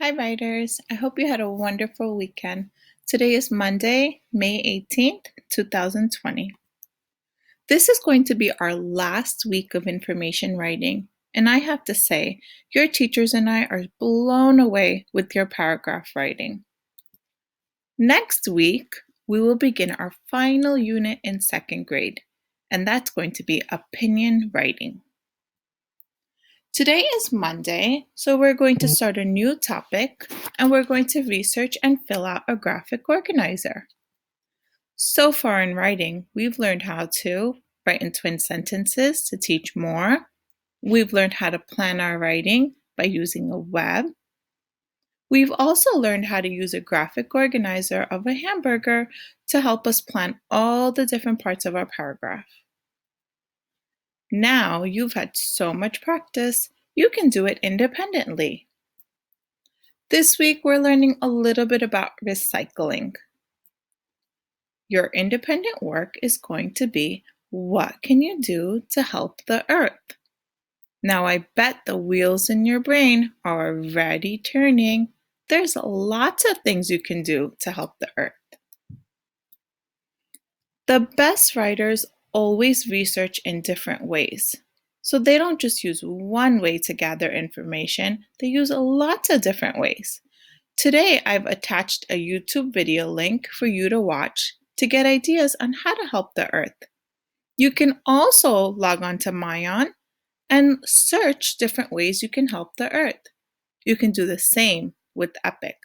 Hi, writers. I hope you had a wonderful weekend. Today is Monday, May 18th, 2020. This is going to be our last week of information writing, and I have to say, your teachers and I are blown away with your paragraph writing. Next week, we will begin our final unit in second grade, and that's going to be opinion writing. Today is Monday, so we're going to start a new topic and we're going to research and fill out a graphic organizer. So far in writing, we've learned how to write in twin sentences to teach more. We've learned how to plan our writing by using a web. We've also learned how to use a graphic organizer of a hamburger to help us plan all the different parts of our paragraph. Now you've had so much practice, you can do it independently. This week, we're learning a little bit about recycling. Your independent work is going to be, what can you do to help the earth? Now, I bet the wheels in your brain are already turning. There's lots of things you can do to help the earth. The best writers always research in different ways. So they don't just use one way to gather information, they use lots of different ways. Today, I've attached a YouTube video link for you to watch to get ideas on how to help the earth. You can also log on to Mayan and search different ways you can help the earth. You can do the same with Epic.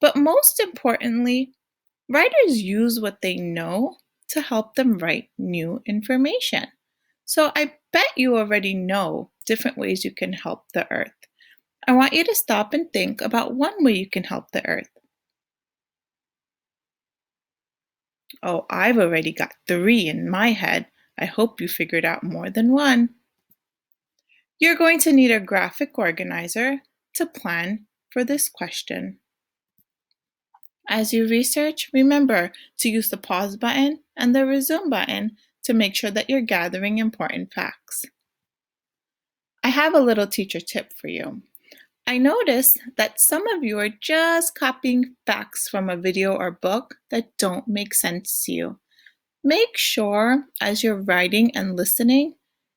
But most importantly, writers use what they know to help them write new information. So I bet you already know different ways you can help the earth. I want you to stop and think about one way you can help the earth. Oh, I've already got 3 in my head. I hope you figured out more than one. You're going to need a graphic organizer to plan for this question. As you research, remember to use the pause button and the resume button to make sure that you're gathering important facts. I have a little teacher tip for you. I noticed that some of you are just copying facts from a video or book that don't make sense to you. Make sure, as you're writing and listening,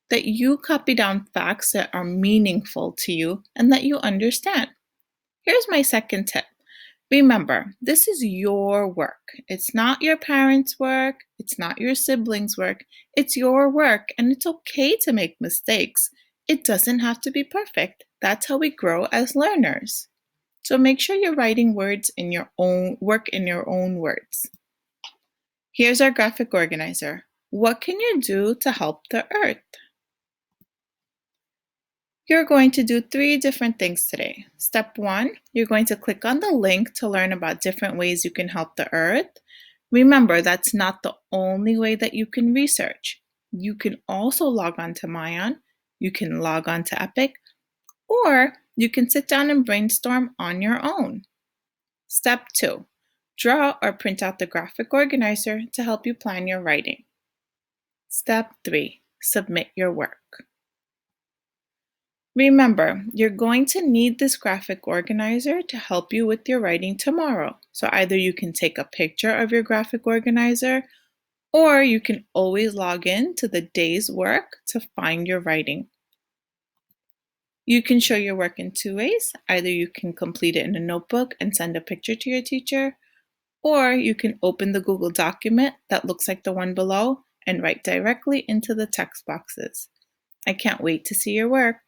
that you copy down facts that are meaningful to you and that you understand. Here's my second tip. Remember, this is your work. It's not your parents' work. It's not your siblings' work. It's your work, and it's okay to make mistakes. It doesn't have to be perfect. That's how we grow as learners. So make sure you're writing words in your own work in your own words. Here's our graphic organizer. What can you do to help the earth? You're going to do 3 different things today. Step 1, you're going to click on the link to learn about different ways you can help the earth. Remember, that's not the only way that you can research. You can also log on to Mayan, you can log on to Epic, or you can sit down and brainstorm on your own. Step 2, draw or print out the graphic organizer to help you plan your writing. Step 3, submit your work. Remember, you're going to need this graphic organizer to help you with your writing tomorrow. So either you can take a picture of your graphic organizer, or you can always log in to the day's work to find your writing. You can show your work in 2 ways. Either you can complete it in a notebook and send a picture to your teacher, or you can open the Google document that looks like the one below and write directly into the text boxes. I can't wait to see your work.